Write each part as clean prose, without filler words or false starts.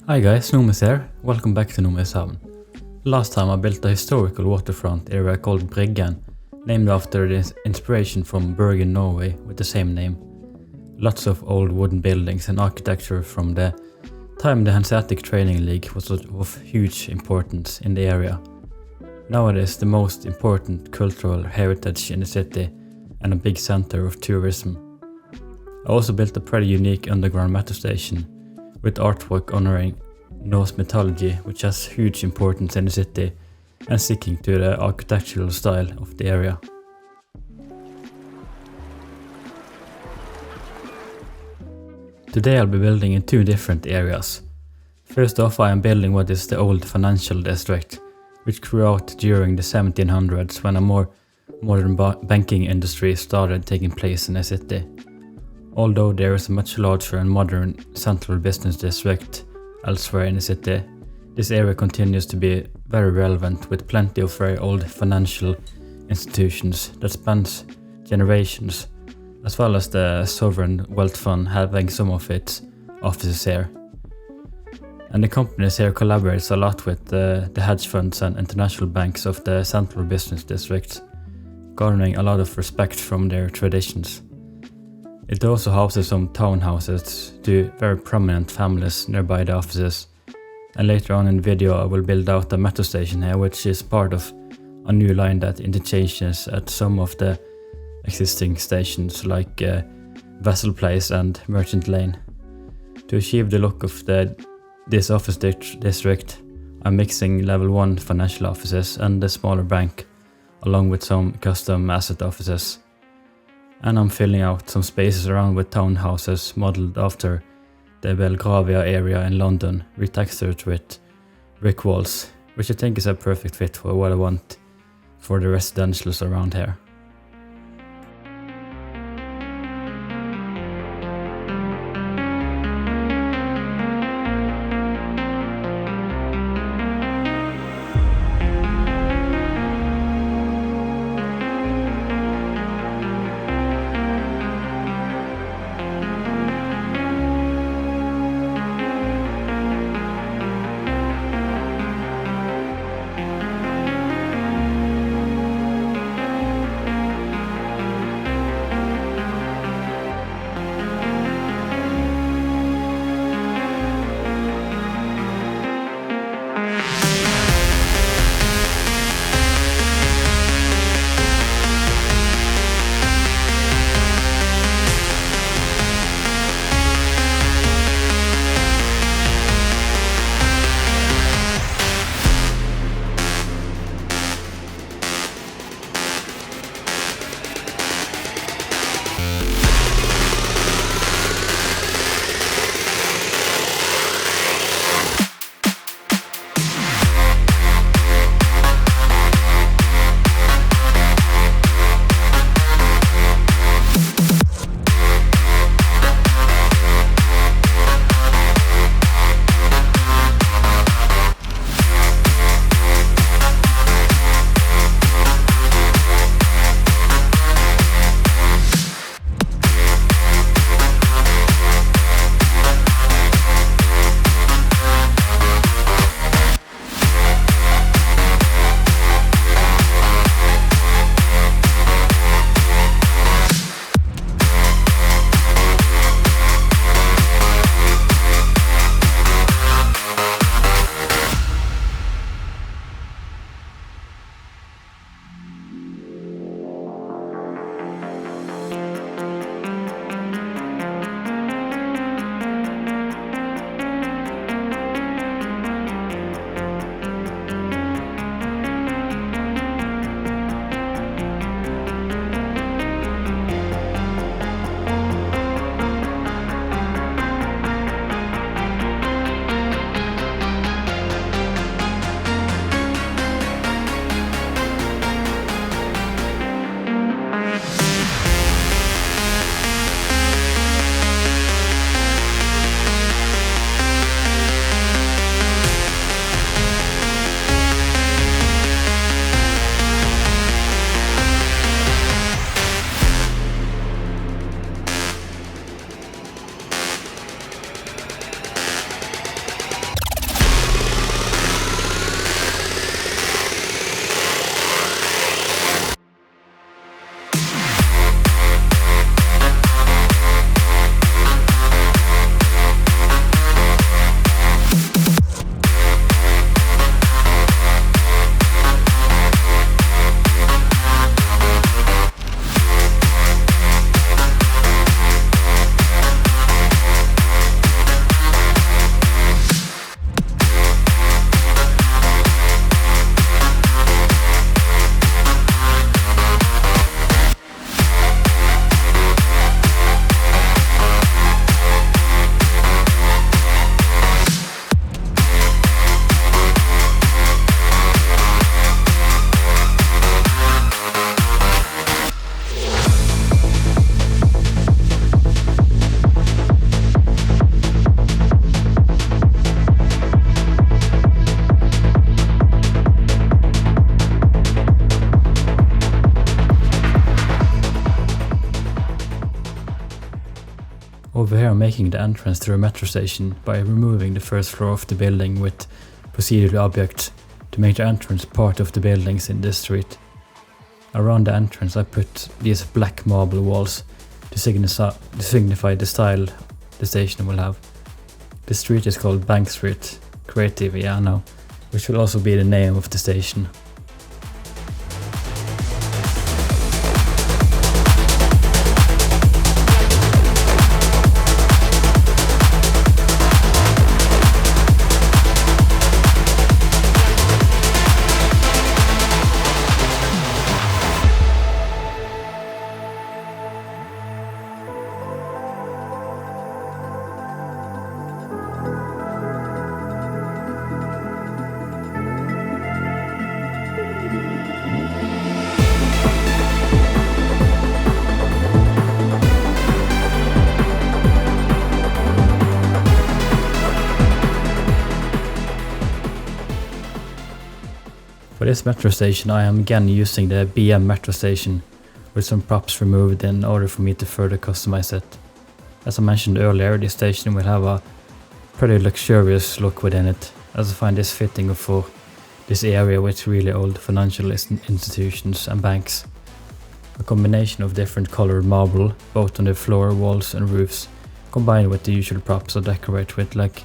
Hi guys, Nomis here. Welcome back to Nomishavn. Last time I built a historical waterfront area called Bjorgvin, named after the inspiration from Bergen, Norway with the same name. Lots of old wooden buildings and architecture from the time the Hanseatic Training League was of huge importance in the area. Nowadays the most important cultural heritage in the city and a big center of tourism. I also built a pretty unique underground metro station with artwork honoring Norse mythology, which has huge importance in the city and sticking to the architectural style of the area. Today I'll be building in two different areas. First off, I am building what is the old financial district, which grew out during the 1700s when a more modern banking industry started taking place in the city. Although there is a much larger and modern central business district elsewhere in the city, this area continues to be very relevant with plenty of very old financial institutions that spans generations, as well as the sovereign wealth fund having some of its offices here. And the companies here collaborates a lot with the hedge funds and international banks of the central business district, garnering a lot of respect from their traditions. It also houses some townhouses to very prominent families nearby the offices, and later on in the video I will build out a metro station here, which is part of a new line that interchanges at some of the existing stations like Vessel Place and Merchant Lane. To achieve the look of this office district, I'm mixing level 1 financial offices and the smaller bank, along with some custom asset offices. And I'm filling out some spaces around with townhouses modelled after the Belgravia area in London, retextured with brick walls, which I think is a perfect fit for what I want for the residentials around here. here I'm making the entrance to the metro station by removing the first floor of the building with procedural objects to make the entrance part of the buildings in this street. Around the entrance I put these black marble walls to signify the style the station will have. The street is called Bank Street, Creative now, which will also be the name of the station. For this metro station I am again using the BM metro station with some props removed in order for me to further customize it. As I mentioned earlier, this station will have a pretty luxurious look within it, as I find this fitting for this area with really old financial institutions and banks. A combination of different colored marble, both on the floor, walls and roofs, combined with the usual props I decorate with like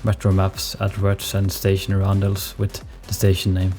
metro maps, adverts and station roundels with the station name.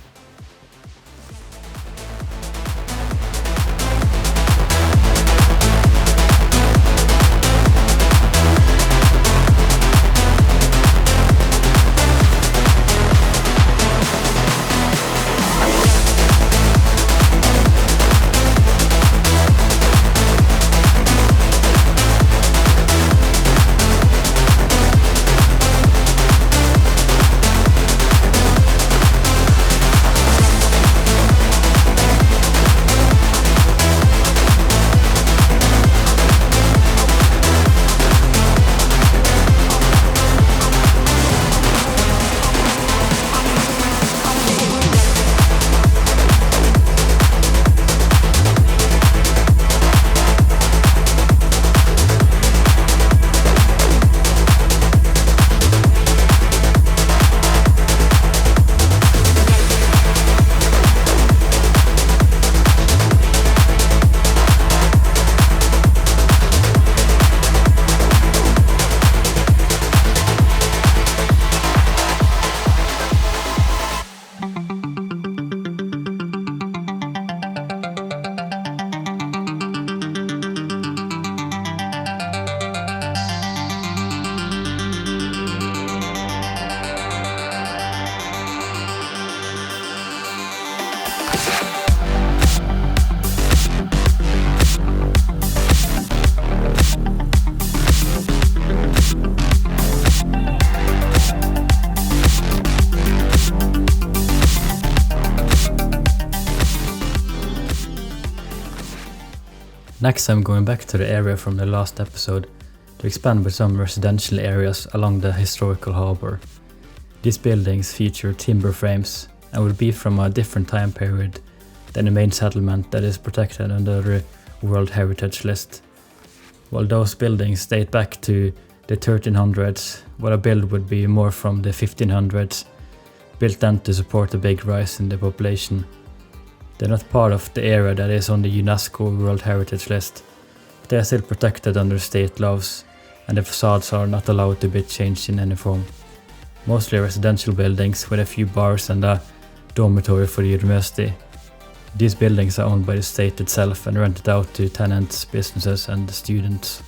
Next I'm going back to the area from the last episode to expand with some residential areas along the historical harbour. These buildings feature timber frames and will be from a different time period than the main settlement that is protected under the World Heritage List. While those buildings date back to the 1300s, what I build would be more from the 1500s, built then to support a big rise in the population. They're not part of the area that is on the UNESCO World Heritage List, but they are still protected under state laws, and the facades are not allowed to be changed in any form. Mostly residential buildings with a few bars and a dormitory for the university. These buildings are owned by the state itself and rented out to tenants, businesses and students.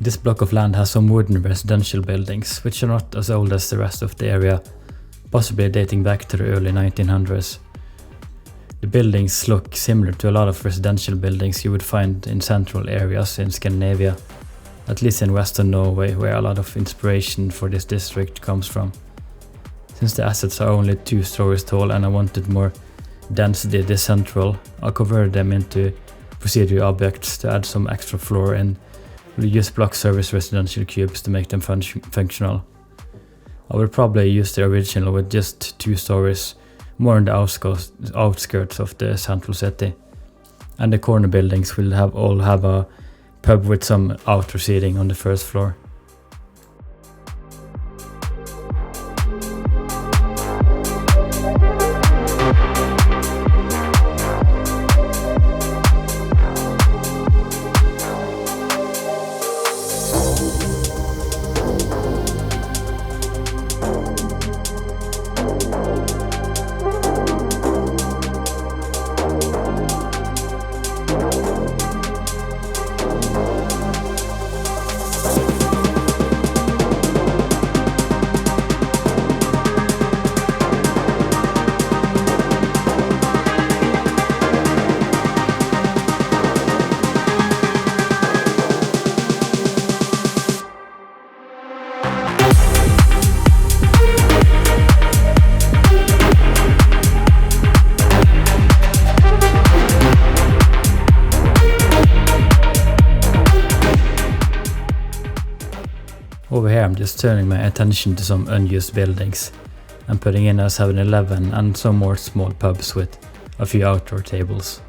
This block of land has some wooden residential buildings, which are not as old as the rest of the area, possibly dating back to the early 1900s. The buildings look similar to a lot of residential buildings you would find in central areas in Scandinavia, at least in western Norway, where a lot of inspiration for this district comes from. Since the assets are only 2 stories tall and I wanted more density this central, I converted them into procedural objects to add some extra floor and will use block service residential cubes to make them functional. I will probably use the original with just 2 stories, more in the outskirts of the central city. And the corner buildings will all have a pub with some outdoor seating on the first floor. Over here I'm just turning my attention to some unused buildings and putting in a 7-Eleven and some more small pubs with a few outdoor tables.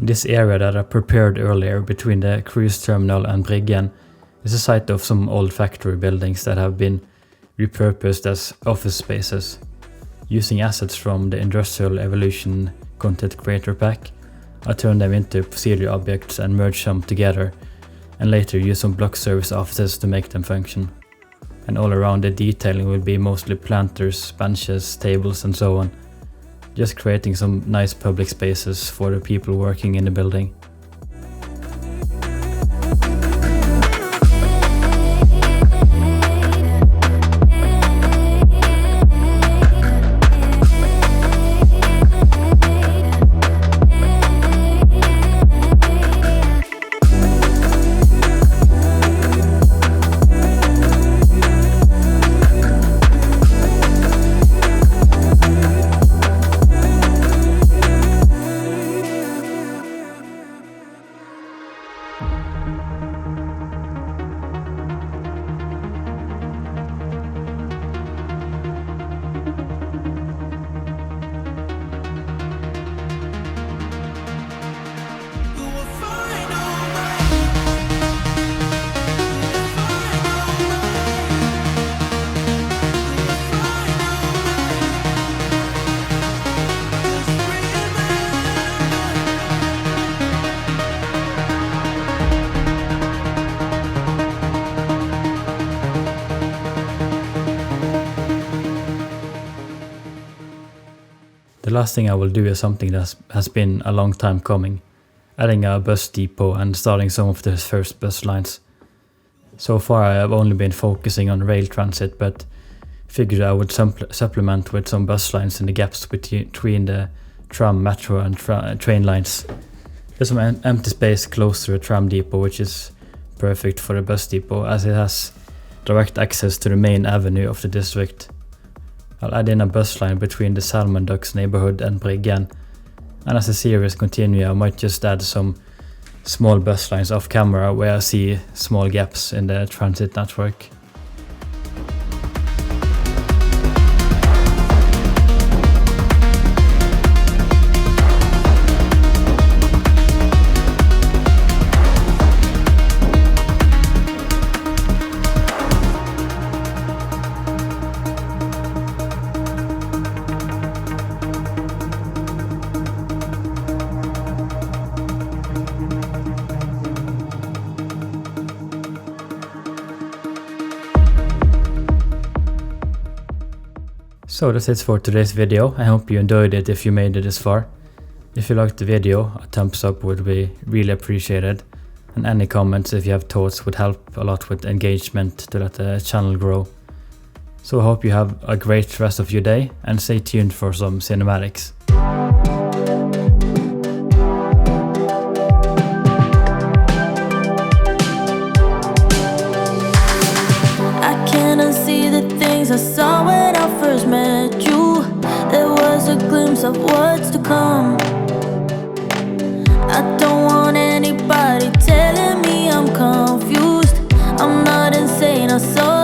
This area that I prepared earlier between the cruise terminal and Bryggen is a site of some old factory buildings that have been repurposed as office spaces. Using assets from the Industrial Evolution content creator pack, I turned them into procedural objects and merged them together, and later used some block service offices to make them function. And all around the detailing will be mostly planters, benches, tables and so on. just creating some nice public spaces for the people working in the building. The last thing I will do is something that has been a long time coming, adding a bus depot and starting some of the first bus lines. So far I have only been focusing on rail transit, but figured I would supplement with some bus lines in the gaps between the tram, metro and train lines. There's some empty space close to the tram depot, which is perfect for the bus depot as it has direct access to the main avenue of the district. I'll add in a bus line between the Salmon Docks neighborhood and Bryggen, and as the series continues I might just add some small bus lines off camera where I see small gaps in the transit network. So that's it for today's video. I hope you enjoyed it if you made it this far. If you liked the video, a thumbs up would be really appreciated, and any comments if you have thoughts would help a lot with engagement to let the channel grow. So I hope you have a great rest of your day and stay tuned for some cinematics. I can't unsee the things I saw when I first met you. There was a glimpse of what's to come. I don't want anybody telling me I'm confused. I'm not insane, I saw